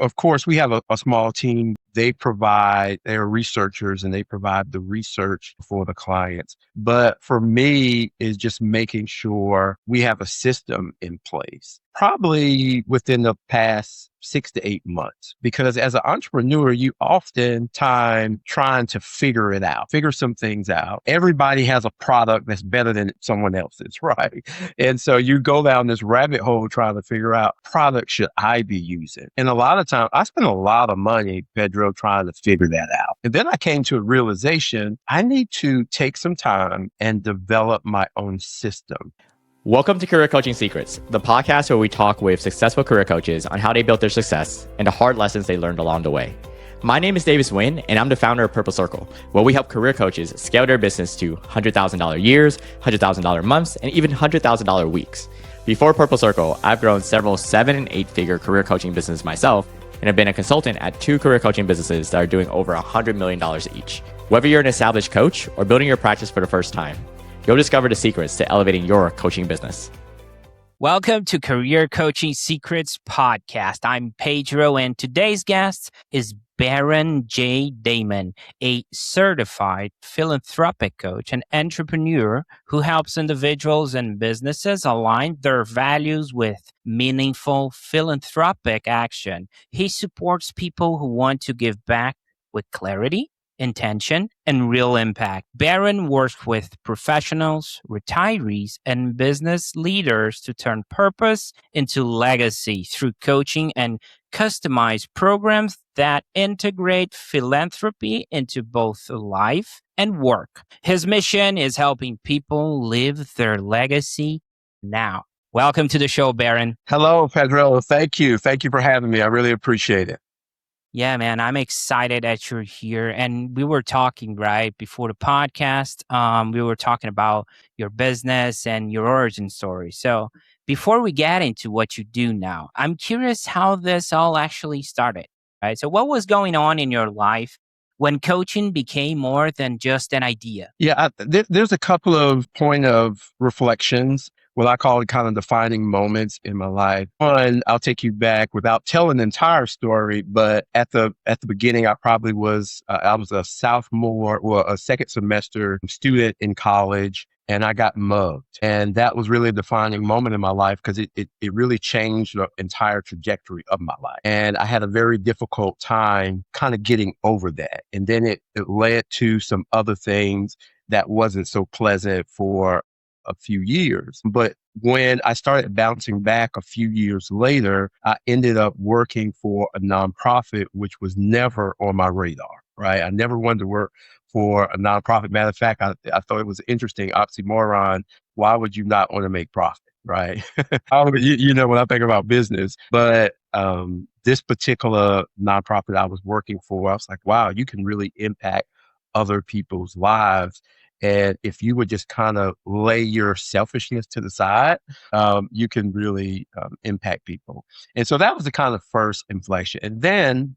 Of course, we have a small team. They're researchers and they provide the research for the clients. But for me, is just making sure we have a system in place, probably within the past 6 to 8 months. Because as an entrepreneur, you often time trying to figure some things out. Everybody has a product that's better than someone else's, right? And so you go down this rabbit hole trying to figure out product should I be using. And a lot of time I spent a lot of money, Pedro, trying to figure that out. And then I came to a realization I need to take some time and develop my own system. Welcome to Career Coaching Secrets, the podcast where we talk with successful career coaches on how they built their success and the hard lessons they learned along the way. My name is Davis Nguyen, and I'm the founder of Purple Circle, where we help career coaches scale their business to $100,000 years, $100,000 months, and even $100,000 weeks. Before Purple Circle, I've grown several 7- and 8-figure career coaching businesses myself, and have been a consultant at 2 career coaching businesses that are doing over $100 million each. Whether you're an established coach or building your practice for the first time, you'll discover the secrets to elevating your coaching business. Welcome to Career Coaching Secrets Podcast. I'm Pedro, and today's guest is Barron J. Damon, a certified philanthropic coach and entrepreneur who helps individuals and businesses align their values with meaningful philanthropic action. He supports people who want to give back with clarity, intention, and real impact. Barron works with professionals, retirees, and business leaders to turn purpose into legacy through coaching and customized programs that integrate philanthropy into both life and work. His mission is helping people live their legacy now. Welcome to the show, Barron. Hello, Pedro. Thank you. Thank you for having me. I really appreciate it. Yeah, man, I'm excited that you're here. And we were talking right before the podcast. We were talking about your business and your origin story. So before we get into what you do now, I'm curious how this all actually started, right? So what was going on in your life when coaching became more than just an idea? Yeah, there's a couple of point of reflections, what I call it kind of defining moments in my life. One, I'll take you back without telling the entire story, but at the beginning, I was a sophomore or a second semester student in college, and I got mugged. And that was really a defining moment in my life because it really changed the entire trajectory of my life. And I had a very difficult time kind of getting over that. And then it led to some other things that wasn't so pleasant for a few years. But when I started bouncing back a few years later, I ended up working for a nonprofit, which was never on my radar, right? I never wanted to work for a nonprofit. Matter of fact, I thought it was an interesting oxymoron. Why would you not want to make profit, right? When I think about business, but this particular nonprofit I was working for, I was like, wow, you can really impact other people's lives. And if you would just kind of lay your selfishness to the side, you can really impact people. And so that was the kind of first inflection. And then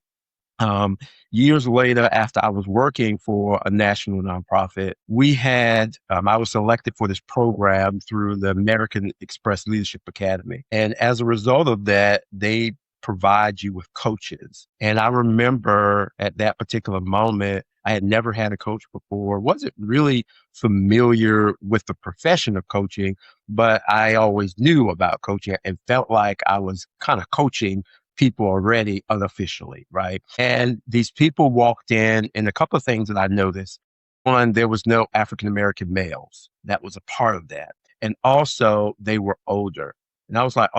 years later, after I was working for a national nonprofit, I was selected for this program through the American Express Leadership Academy. And as a result of that, they provide you with coaches. And I remember at that particular moment, I had never had a coach before, wasn't really familiar with the profession of coaching, but I always knew about coaching and felt like I was kind of coaching people already unofficially, right? And these people walked in, and a couple of things that I noticed. One, there was no African-American males. That was a part of that. And also they were older. And I was like,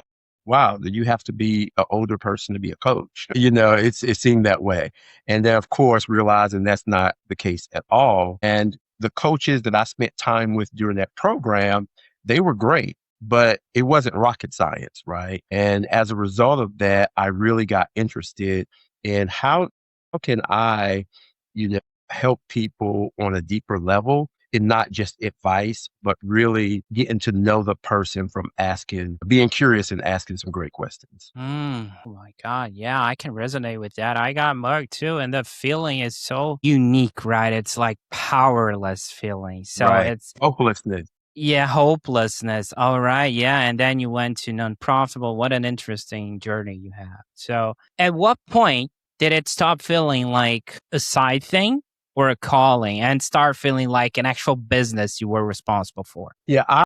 wow, do you have to be an older person to be a coach? It seemed that way. And then, of course, realizing that's not the case at all. And the coaches that I spent time with during that program, they were great, but it wasn't rocket science, right? And as a result of that, I really got interested in how can I, help people on a deeper level, and not just advice, but really getting to know the person from being curious and asking some great questions. Oh my God. Yeah, I can resonate with that. I got mugged too. And the feeling is so unique, right? It's like powerless feeling. So Right. it's Hopelessness. Yeah, hopelessness. All right. Yeah. And then you went to non-profitable. What an interesting journey you have. So, at what point did it stop feeling like a side thing or a calling and start feeling like an actual business you were responsible for? Yeah,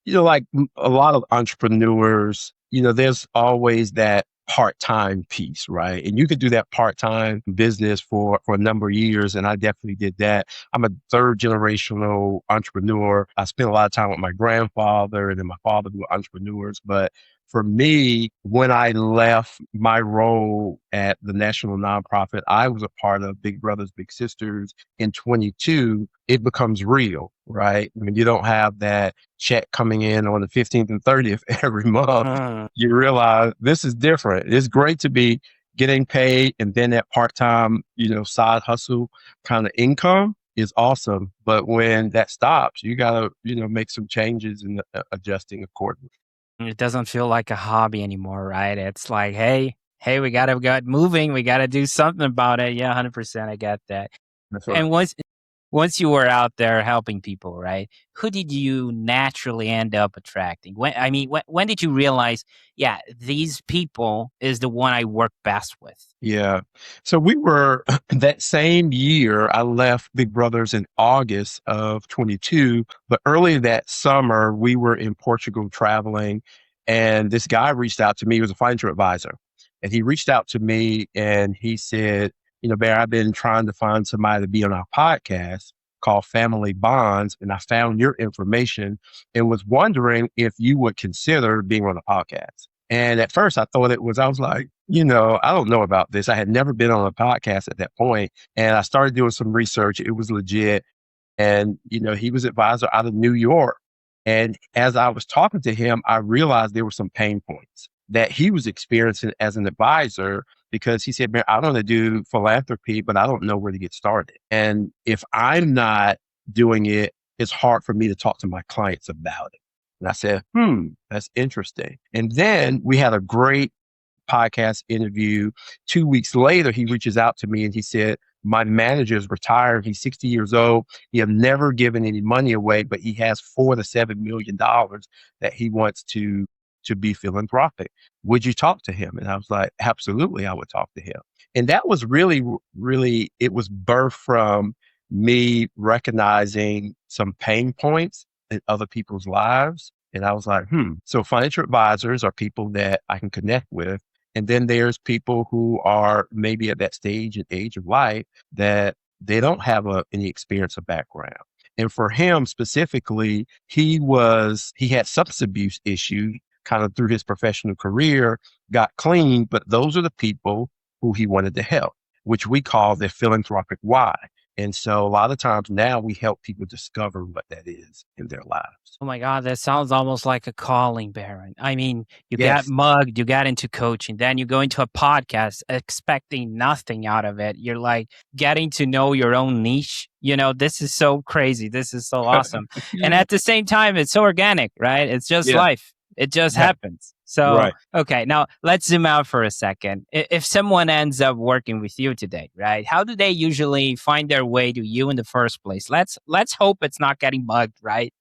like a lot of entrepreneurs, there's always that part-time piece, right? And you could do that part-time business for a number of years. And I definitely did that. I'm a third generational entrepreneur. I spent a lot of time with my grandfather and then my father who were entrepreneurs. But for me, when I left my role at the national nonprofit, I was a part of Big Brothers Big Sisters in 22. It becomes real, right? When you don't have that check coming in on the 15th and 30th every month, Mm. you realize this is different. It's great to be getting paid, and then that part-time, side hustle kind of income is awesome. But when that stops, you gotta, make some changes and adjusting accordingly. It doesn't feel like a hobby anymore, right? It's like, hey, we gotta get moving. We gotta do something about it. Yeah, 100%. I get that. That's right. And once you were out there helping people, right? Who did you naturally end up attracting? When did you realize, yeah, these people is the one I work best with? Yeah. So we were that same year, I left Big Brothers in August of 22, but early that summer, we were in Portugal traveling, and this guy reached out to me. He was a financial advisor. And he reached out to me and he said, Bear, I've been trying to find somebody to be on our podcast called Family Bonds, and I found your information and was wondering if you would consider being on a podcast. And at first I thought I was like, I don't know about this. I had never been on a podcast at that point, and I started doing some research. It was legit. And, he was advisor out of New York. And as I was talking to him, I realized there were some pain points that he was experiencing as an advisor because he said, man, I want to do philanthropy, but I don't know where to get started. And if I'm not doing it, it's hard for me to talk to my clients about it. And I said, that's interesting. And then we had a great podcast interview. 2 weeks later, he reaches out to me and he said, my manager is retired. He's 60 years old. He have never given any money away, but he has $4 to $7 million that he wants to be philanthropic. Would you talk to him? And I was like, absolutely, I would talk to him. And that was really, really, it was birthed from me recognizing some pain points in other people's lives. And I was like, so financial advisors are people that I can connect with. And then there's people who are maybe at that stage and age of life that they don't have any experience or background. And for him specifically, he had substance abuse issues kind of through his professional career, got clean, but those are the people who he wanted to help, which we call the philanthropic why. And so a lot of times now we help people discover what that is in their lives. Oh my God, that sounds almost like a calling, Barron. I mean, you got Yes. mugged, you got into coaching, then you go into a podcast expecting nothing out of it. You're like getting to know your own niche. This is so crazy. This is so awesome. And at the same time, it's so organic, right? It's just Yeah. life. It just Yeah. happens. So, Right. okay, now let's zoom out for a second. If someone ends up working with you today, right? How do they usually find their way to you in the first place? Let's hope it's not getting mugged, right?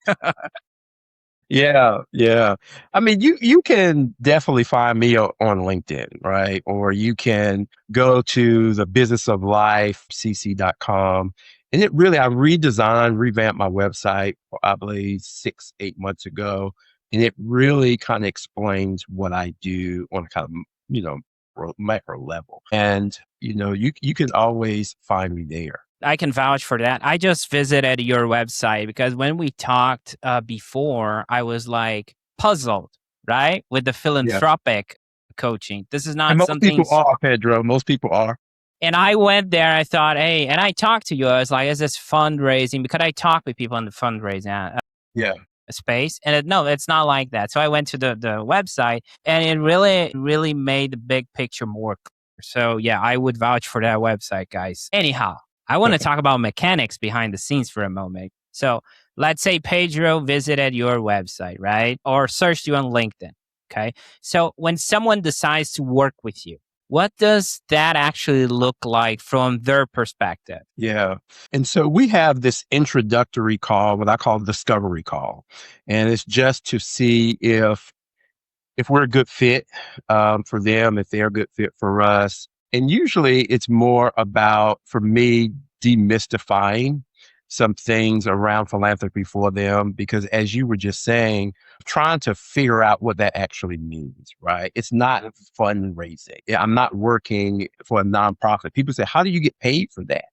Yeah, yeah. I mean, you can definitely find me on LinkedIn, right? Or you can go to the business of life, cc.com. And I revamped my website, I believe 8 months ago. And it really kind of explains what I do on a kind of, macro level. And, you can always find me there. I can vouch for that. I just visited your website because when we talked before, I was like puzzled, right? With the Yeah. philanthropic coaching. This is And not most something. people are, Pedro. Most people are. And I went there, I thought, hey, and I talked to you. I was like, is this fundraising? Because I talk with people in the fundraising Yeah. space. And no, it's not like that. So I went to the website and it really, really made the big picture more clear. So yeah, I would vouch for that website, guys. Anyhow, I want to talk about mechanics behind the scenes for a moment. So let's say Pedro visited your website, right? Or searched you on LinkedIn. Okay. So when someone decides to work with you, What does that actually look like from their perspective? Yeah. And so we have this introductory call, what I call the discovery call. And it's just to see if we're a good fit for them, if they're a good fit for us. And usually it's more about, for me, demystifying some things around philanthropy for them, because as you were just saying, trying to figure out what that actually means, right? It's not fundraising. I'm not working for a nonprofit. People say, how do you get paid for that?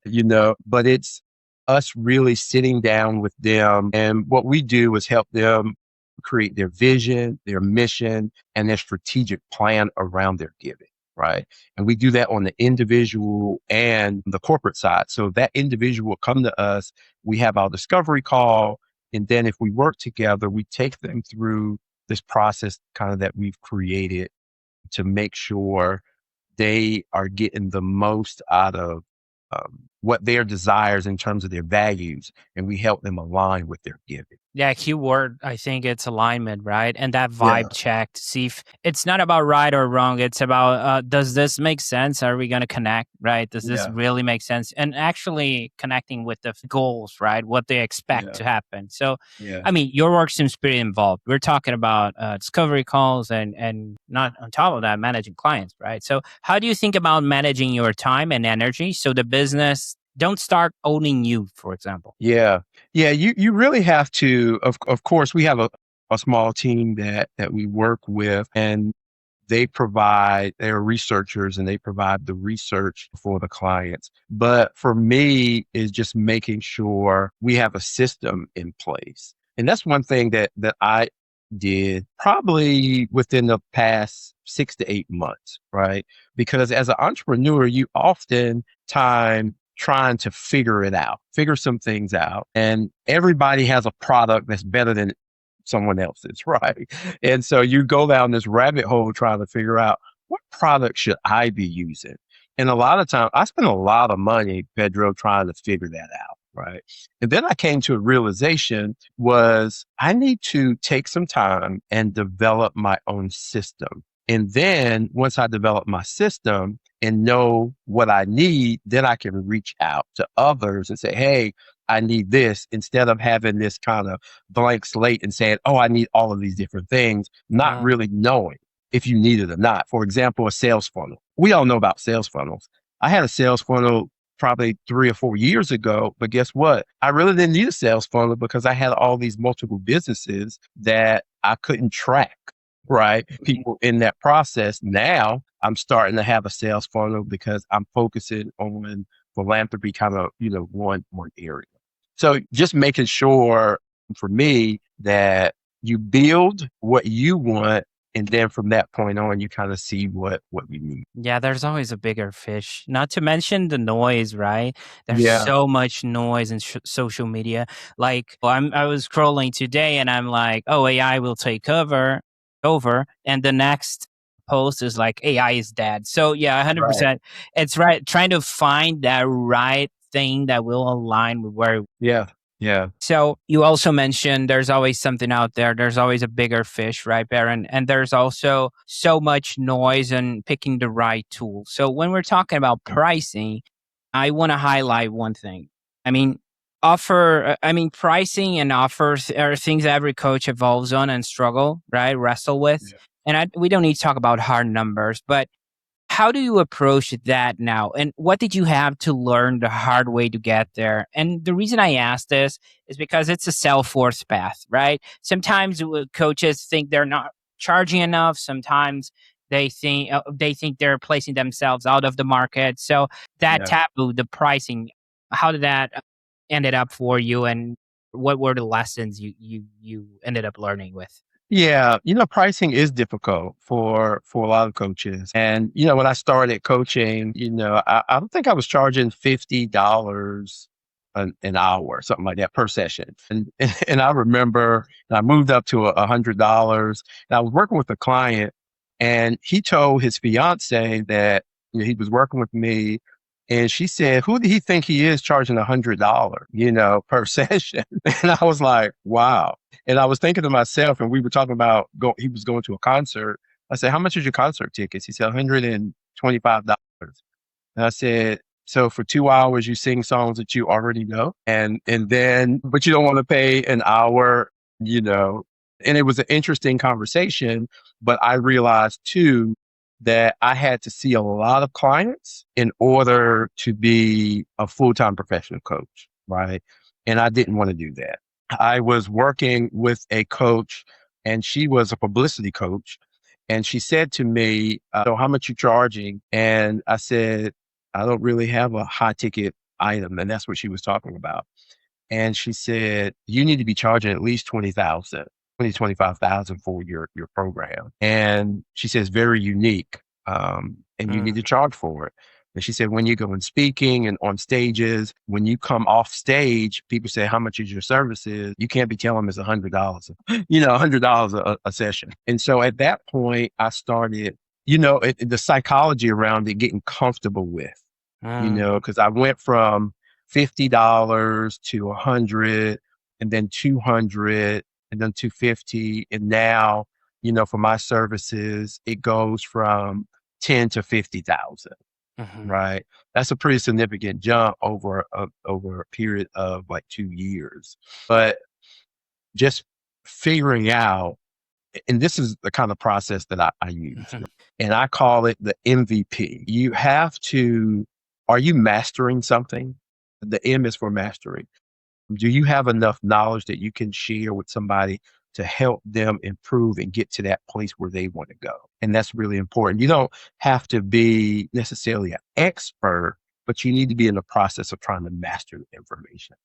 But it's us really sitting down with them. And what we do is help them create their vision, their mission, and their strategic plan around their giving, right? And we do that on the individual and the corporate side. So that individual will come to us, we have our discovery call, and then if we work together, we take them through this process kind of that we've created to make sure they are getting the most out of what their desires in terms of their values, and we help them align with their giving. Yeah, keyword, I think it's alignment, right? And that Yeah, vibe check to see if it's not about right or wrong. It's about, does this make sense? Are we going to connect, right? Does this yeah, really make sense? And actually connecting with the goals, right? What they expect yeah, to happen. So, yeah. I mean, your work seems pretty involved. We're talking about discovery calls and not on top of that, managing clients, right? So, how do you think about managing your time and energy so the business don't start owning you, for example? Yeah. Yeah, you really have to, of course, we have a small team that we work with, and they're researchers and they provide the research for the clients. But for me is just making sure we have a system in place. And that's one thing that I did probably within the past 6 to 8 months, right? Because as an entrepreneur, you often time trying to figure some things out. And everybody has a product that's better than someone else's, right? And so you go down this rabbit hole trying to figure out, what product should I be using? And a lot of time, I spent a lot of money, Pedro, trying to figure that out, right? And then I came to a realization was I need to take some time and develop my own system. And then once I develop my system and know what I need, then I can reach out to others and say, hey, I need this, instead of having this kind of blank slate and saying, oh, I need all of these different things, not really knowing if you need it or not. For example, a sales funnel. We all know about sales funnels. I had a sales funnel probably 3 or 4 years ago, but guess what? I really didn't need a sales funnel because I had all these multiple businesses that I couldn't track, right? People in that process. Now I'm starting to have a sales funnel because I'm focusing on philanthropy kind of, one area. So just making sure for me that you build what you want, and then from that point on, you kind of see what we need. Yeah, there's always a bigger fish. Not to mention the noise, right? There's Yeah, so much noise in social media. Like, I was scrolling today, and I'm like, "Oh, AI will take over," and the next post is like, "AI is dead." So yeah, right. 100%. It's right. Trying to find that right thing that will align with where. Yeah, yeah, So you also mentioned there's always something out there. There's always a bigger fish, right, Barron? And there's also so much noise and picking the right tool. So when we're talking about pricing, I want to highlight one thing. I mean, pricing and offers are things every coach evolves on and wrestle with. yeah, And we don't need to talk about hard numbers, but how do you approach that now? And what did you have to learn the hard way to get there? And the reason I ask this is because it's a self-forced path, right? Sometimes coaches think they're not charging enough. Sometimes they think they're placing themselves out of the market. So that yeah. taboo, the pricing, how did that ended up for you? And what were the lessons you ended up learning with? Yeah, pricing is difficult for a lot of coaches. And when I started coaching, I don't think I was charging $50 an hour, something like that per session. And and I remember I moved up to $100. And I was working with a client, and he told his fiance that he was working with me. And she said, who did he think he is charging $100, per session? And I was like, wow. And I was thinking to myself, and we were talking about he was going to a concert. I said, how much is your concert tickets? He said, $150. $25. And I said, so for 2 hours, you sing songs that you already know. And then, but you don't want to pay an hour, you know. And it was an interesting conversation, but I realized too that I had to see a lot of clients in order to be a full-time professional coach, right? And I didn't want to do that. I was working with a coach and she was a publicity coach. And she said to me, so how much you charging? And I said, I don't really have a high ticket item. And that's what she was talking about. And she said, you need to be charging at least 20,000, 25,000 for your program. And she says, very unique. And you need to charge for it. And she said, when you go in speaking and on stages, when you come off stage, people say, how much is your services? You can't be telling them it's $100, $100 a session. And so at that point, I started, the psychology around it, getting comfortable with, because I went from $50 to 100 and then 200 and then 250. And now, for my services, it goes from 10 to 50,000. Right. That's a pretty significant jump over a period of like 2 years. But just figuring out, and this is the kind of process that I use, and I call it the MVP. Are you mastering something? The M is for mastery. Do you have enough knowledge that you can share with somebody to help them improve and get to that place where they want to go? And that's really important. You don't have to be necessarily an expert, but you need to be in the process of trying to master the information.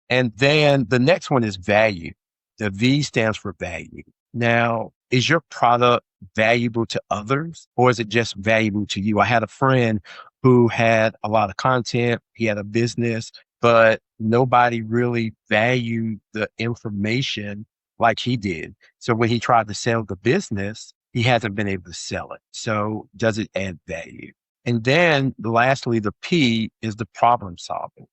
And then the next one is value. The V stands for value. Now, is your product valuable to others or is it just valuable to you? I had a friend who had a lot of content. He had a business, but nobody really valued the information like he did. So when he tried to sell the business, he hasn't been able to sell it. So does it add value? And then lastly, the P is the problem solving,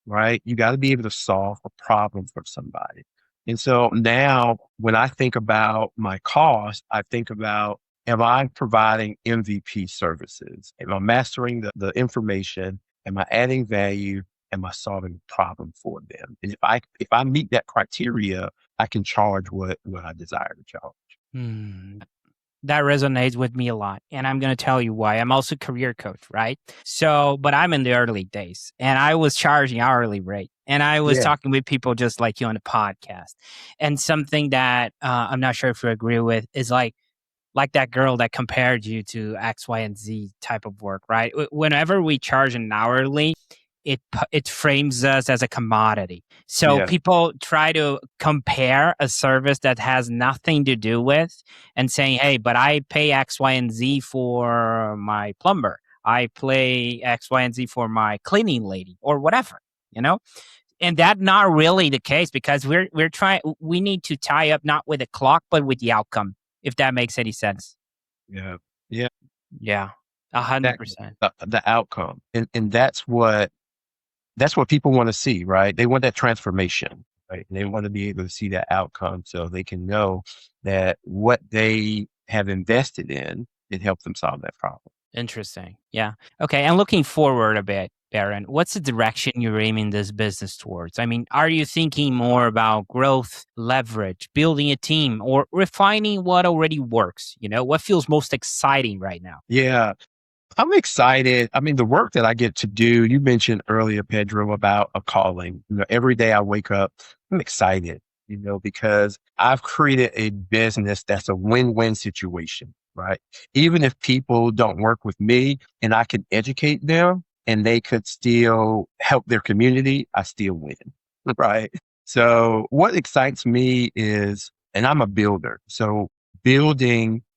right? You got to be able to solve a problem for somebody. And so now when I think about my cost, I think about, am I providing MVP services? Am I mastering the information? Am I adding value? Am I solving a problem for them? And if I meet that criteria, I can charge what I desire to charge. That resonates with me a lot. And I'm going to tell you why. I'm also a career coach, right? So, but I'm in the early days and I was charging hourly rate. And I was talking with people just like you on the podcast. And something that I'm not sure if you agree with is like that girl that compared you to X, Y, and Z type of work, right? Whenever we charge an hourly, it frames us as a commodity. So people try to compare a service that has nothing to do with and saying, hey, but I pay X, Y, and Z for my plumber. I pay X, Y, and Z for my cleaning lady or whatever, And that's not really the case because we need to tie up not with the clock, but with the outcome, if that makes any sense. Yeah. Yeah. Yeah. 100%. The outcome. And that's what people want to see, right? They want that transformation, right? And they want to be able to see that outcome so they can know that what they have invested in, it helps them solve that problem. Interesting. Yeah. Okay. And looking forward a bit, Barron, what's the direction you're aiming this business towards? I mean, are you thinking more about growth, leverage, building a team, or refining what already works? What feels most exciting right now? Yeah. I'm excited. I mean, the work that I get to do, you mentioned earlier, Pedro, about a calling. Every day I wake up, I'm excited, because I've created a business that's a win-win situation, right? Even if people don't work with me and I can educate them and they could still help their community, I still win, right? So what excites me is, and I'm a builder, so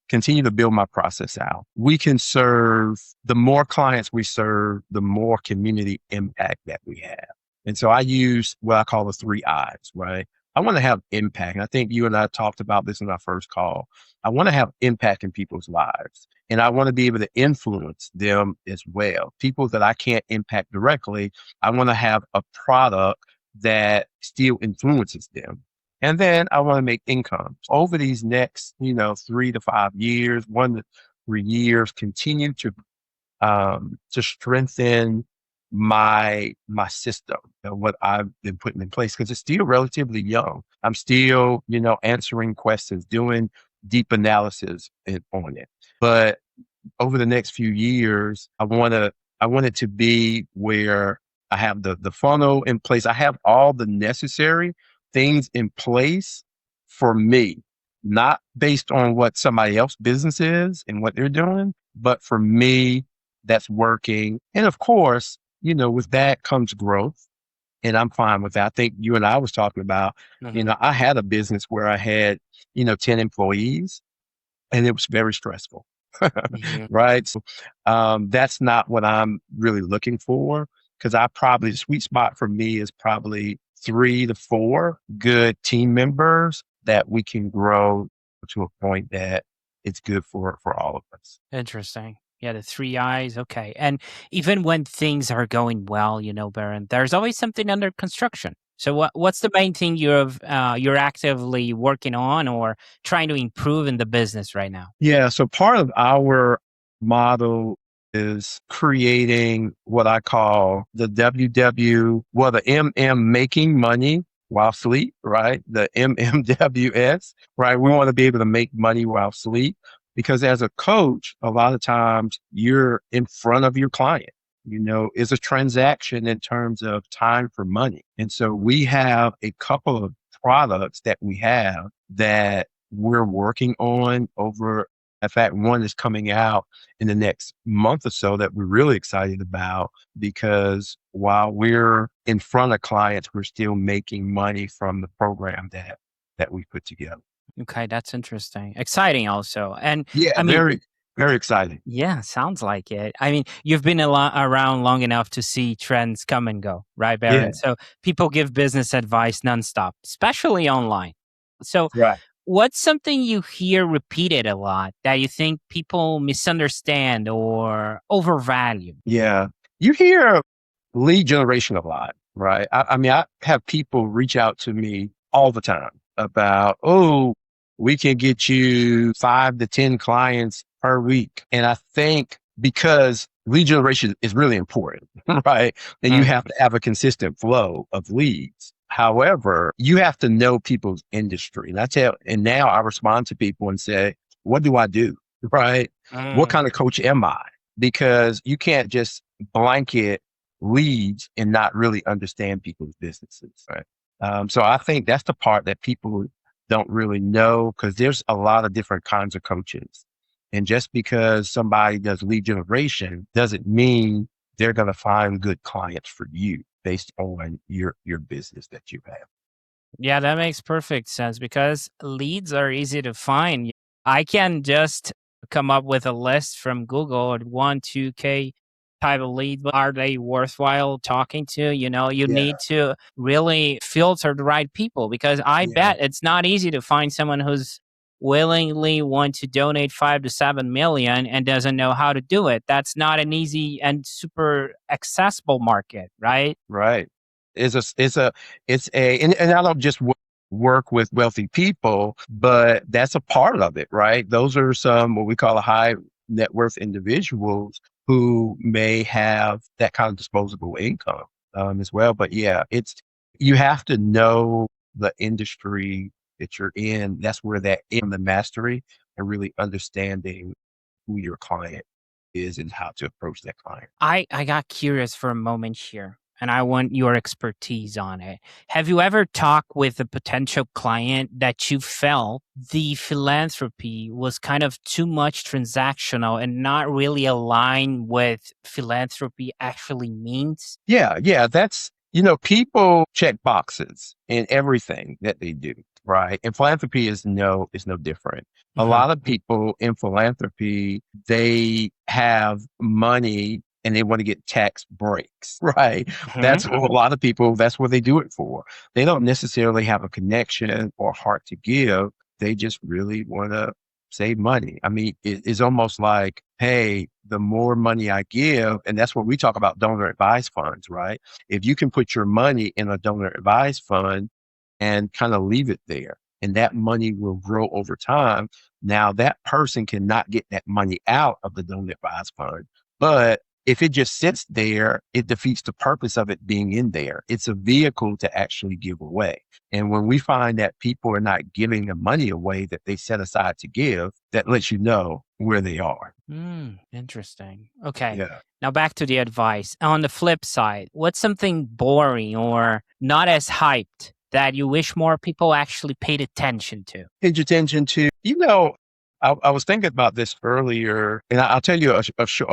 continue to build my process out. We can serve, the more clients we serve, the more community impact that we have. And so I use what I call the 3 I's, right? I want to have impact. And I think you and I talked about this in our first call. I want to have impact in people's lives. And I want to be able to influence them as well. People that I can't impact directly, I want to have a product that still influences them. And then I want to make income over these next, 3 to 5 years, 1 for years, continue to strengthen my system and what I've been putting in place because it's still relatively young. I'm still, answering questions, doing deep analysis on it. But over the next few years, I want it to be where I have the funnel in place. I have all the necessary things in place for me, not based on what somebody else's business is and what they're doing, but for me, that's working. And of course, with that comes growth. And I'm fine with that. I think you and I was talking about, Mhm. I had a business where I had, 10 employees and it was very stressful. Mhm. Right. So that's not what I'm really looking for because the sweet spot for me is probably 3 to 4 good team members that we can grow to a point that it's good for all of us. Interesting. Yeah, the three eyes. Okay. And even when things are going well, Baron, there's always something under construction. So what's the main thing you're actively working on or trying to improve in the business right now? Yeah. So part of our model is creating what I call the making money while sleep, right? The MMWS, right? We want to be able to make money while sleep because as a coach, a lot of times you're in front of your client. Is a transaction in terms of time for money. And so we have a couple of products that we have that we're working on over. In fact, one is coming out in the next month or so that we're really excited about because while we're in front of clients, we're still making money from the program that we put together. Okay, that's interesting. Exciting also. And Yeah, I mean, very, very exciting. yeah, sounds like it. I mean, you've been around long enough to see trends come and go, right, Yeah, Baron? So people give business advice nonstop, especially online. So right. what's something you hear repeated a lot that you think people misunderstand or overvalue? Yeah. You hear lead generation a lot, right? I mean, I have people reach out to me all the time about, oh, we can get you 5 to 10 clients per week. And I think because lead generation is really important, right? And you Mm, have to have a consistent flow of leads. However, you have to know people's industry. And now I respond to people and say, what do I do? Right? What mm. kind of coach am I? Because you can't just blanket leads and not really understand people's businesses. Right. So I think that's the part that people don't really know because there's a lot of different kinds of coaches. And just because somebody does lead generation doesn't mean they're going to find good clients for you based on your business that you have. Yeah, that makes perfect sense because leads are easy to find. I can just come up with a list from Google at 2K type of lead. But are they worthwhile talking to? You Yeah. need to really filter the right people because I Yeah. bet it's not easy to find someone who's willingly want to donate 5 to 7 million and doesn't know how to do it. That's not an easy and super accessible market, right? Right. And I don't just work with wealthy people, but that's a part of it, right? Those are some what we call a high net worth individuals who may have that kind of disposable income as well. But yeah, you have to know the industry that you're in. That's where the mastery and really understanding who your client is and how to approach that client. I got curious for a moment here, and I want your expertise on it. Have you ever talked with a potential client that you felt the philanthropy was kind of too much transactional and not really aligned with philanthropy actually means? Yeah, yeah, people check boxes in everything that they do, right? And philanthropy is no different. A Mhm, lot of people in philanthropy, they have money and they want to get tax breaks, right? mhm. That's what they do it for. They don't necessarily have a connection or heart to give. They just really want to save money. I mean, it's almost like, hey, the more money I give, and that's what we talk about donor advised funds, right? If you can put your money in a donor advised fund and kind of leave it there, and that money will grow over time. Now that person cannot get that money out of the donor advised fund, but if it just sits there, it defeats the purpose of it being in there. It's a vehicle to actually give away. And when we find that people are not giving the money away that they set aside to give, that lets you know where they are. Interesting. Okay. Yeah. Now back to the advice. On the flip side, what's something boring or not as hyped that you wish more people actually paid attention to? Pay attention to, I was thinking about this earlier, and I'll tell you a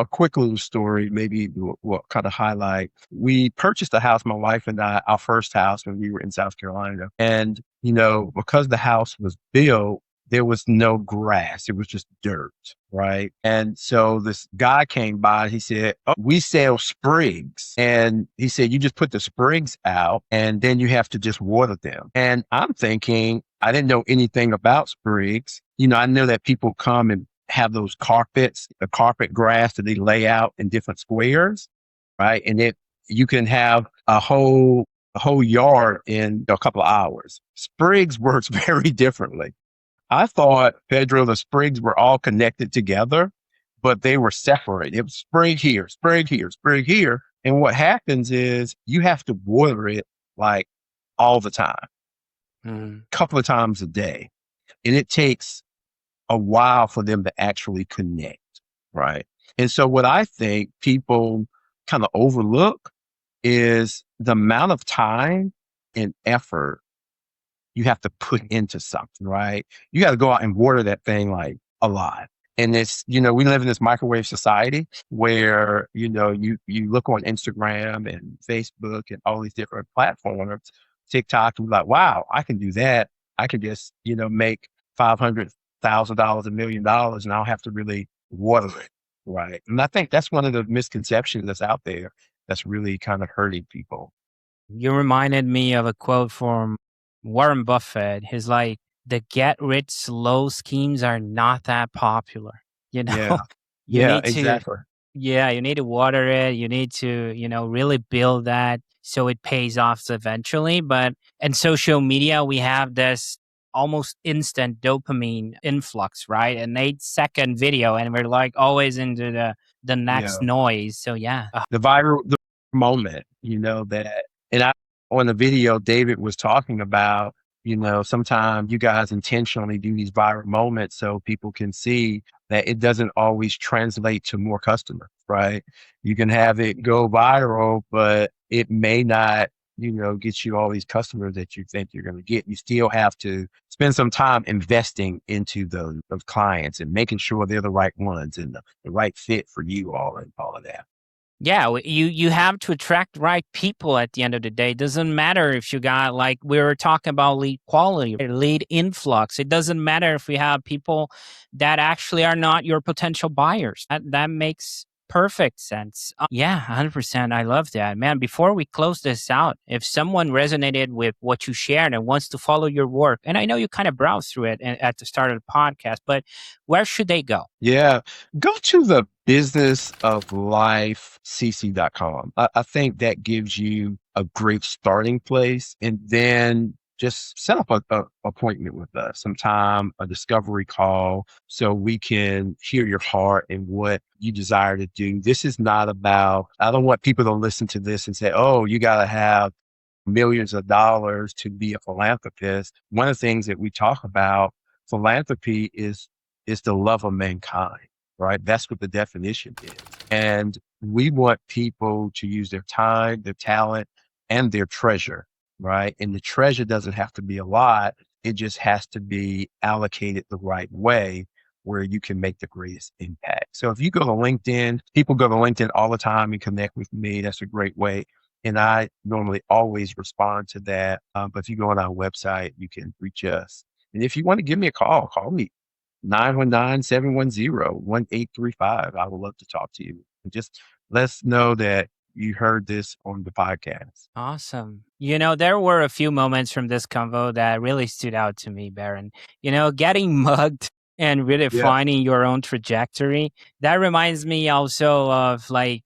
quick little story, maybe will kind of highlight. We purchased a house, my wife and I, our first house when we were in South Carolina. And, because the house was built, there was no grass. It was just dirt, right? And so this guy came by and he said, "Oh, we sell sprigs." And he said, "You just put the sprigs out and then you have to just water them." And I'm thinking, I didn't know anything about sprigs. I know that people come and have those carpets, the carpet grass that they lay out in different squares, right? And you can have a whole yard in a couple of hours. Sprigs works very differently. I thought, Pedro, the sprigs were all connected together, but they were separate. It was sprig here, sprig here, sprig here. And what happens is you have to water it like all the time, a couple of times a day. And it takes a while for them to actually connect, right? And so what I think people kind of overlook is the amount of time and effort you have to put into something, right? You got to go out and water that thing like a lot. And it's, we live in this microwave society where, you look on Instagram and Facebook and all these different platforms, TikTok, and be like, wow, I can do that. I can just, make $500,000, $1 million, and I don't have to really water it, right? And I think that's one of the misconceptions that's out there that's really kind of hurting people. You reminded me of a quote from Warren Buffett. He's like, the get rich slow schemes are not that popular. Yeah. You Yeah, need to, exactly. you need to water it. You need to, really build that so it pays off eventually. But in social media, we have this almost instant dopamine influx, right? An 8-second video, and we're like always into the next Yeah. noise. So yeah. The moment, on the video, David was talking about, sometimes you guys intentionally do these viral moments so people can see that it doesn't always translate to more customers, right? You can have it go viral, but it may not, get you all these customers that you think you're going to get. You still have to spend some time investing into those clients and making sure they're the right ones and the right fit for you all and all of that. Yeah, you have to attract the right people at the end of the day. It doesn't matter if you got, like we were talking about, lead quality, lead influx. It doesn't matter if we have people that actually are not your potential buyers. That makes perfect sense. Yeah, 100%. I love that. Man, before we close this out, if someone resonated with what you shared and wants to follow your work, and I know you kind of browsed through it at the start of the podcast, but where should they go? Yeah. Go to the businessoflifecc.com. I think that gives you a great starting place. And then just set up a appointment with us, sometime, a discovery call, so we can hear your heart and what you desire to do. This is not about, I don't want people to listen to this and say, oh, you got to have millions of dollars to be a philanthropist. One of the things that we talk about, philanthropy is the love of mankind, right? That's what the definition is. And we want people to use their time, their talent, and their treasure, right? And the treasure doesn't have to be a lot. It just has to be allocated the right way where you can make the greatest impact. So if you go to LinkedIn, people go to LinkedIn all the time and connect with me. That's a great way. And I normally always respond to that. But if you go on our website, you can reach us. And if you want to give me a call me. 919-710-1835. I would love to talk to you. And just let us know that you heard this on the podcast. Awesome. There were a few moments from this convo that really stood out to me, Barron. Getting mugged and really finding your own trajectory. That reminds me also of like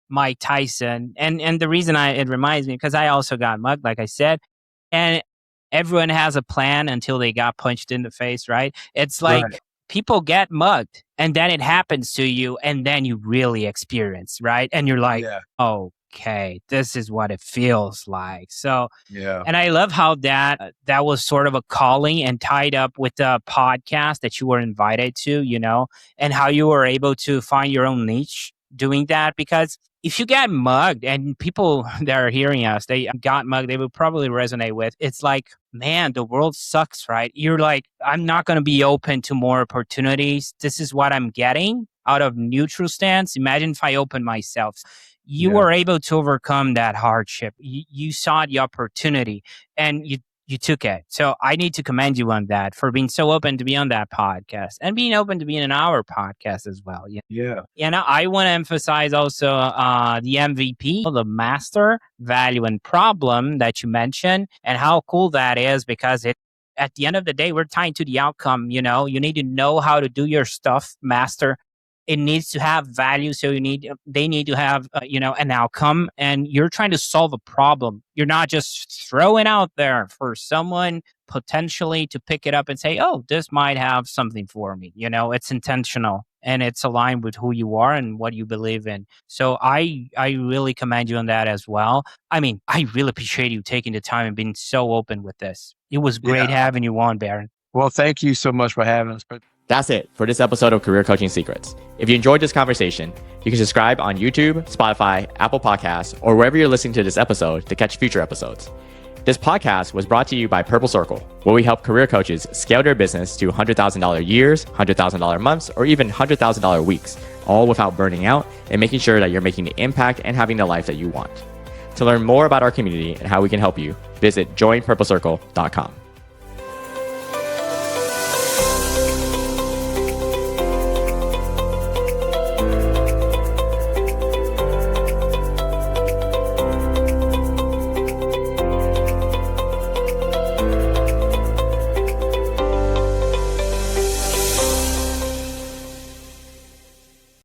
Mike Tyson. And the reason it reminds me, because I also got mugged, like I said. And everyone has a plan until they got punched in the face, right? It's like Right. people get mugged and then it happens to you and then you really experience, right? And you're like, Yeah. okay, this is what it feels like. So, Yeah. and I love how that was sort of a calling and tied up with the podcast that you were invited to, and how you were able to find your own niche doing that. Because if you get mugged and people that are hearing us, they got mugged, they would probably resonate with, it's like, man, the world sucks, right? You're like, I'm not going to be open to more opportunities. This is what I'm getting out of neutral stance. Imagine if I open myself. You Yeah. were able to overcome that hardship. You saw the opportunity and you took it. So I need to commend you on that for being so open to be on that podcast and being open to be in our podcast as well. Yeah. Yeah. And I want to emphasize also the MVP, the master value and problem that you mentioned, and how cool that is, because at the end of the day, we're tied to the outcome. You need to know how to do your stuff, master. It needs to have value. So they need to have, an outcome, and you're trying to solve a problem. You're not just throwing out there for someone potentially to pick it up and say, oh, this might have something for me. It's intentional and it's aligned with who you are and what you believe in. So I really commend you on that as well. I mean, I really appreciate you taking the time and being so open with this. It was great Yeah. having you on, Barron. Well, thank you so much for having us. That's it for this episode of Career Coaching Secrets. If you enjoyed this conversation, you can subscribe on YouTube, Spotify, Apple Podcasts, or wherever you're listening to this episode to catch future episodes. This podcast was brought to you by Purple Circle, where we help career coaches scale their business to $100,000 years, $100,000 months, or even $100,000 weeks, all without burning out and making sure that you're making the impact and having the life that you want. To learn more about our community and how we can help you, visit joinpurplecircle.com.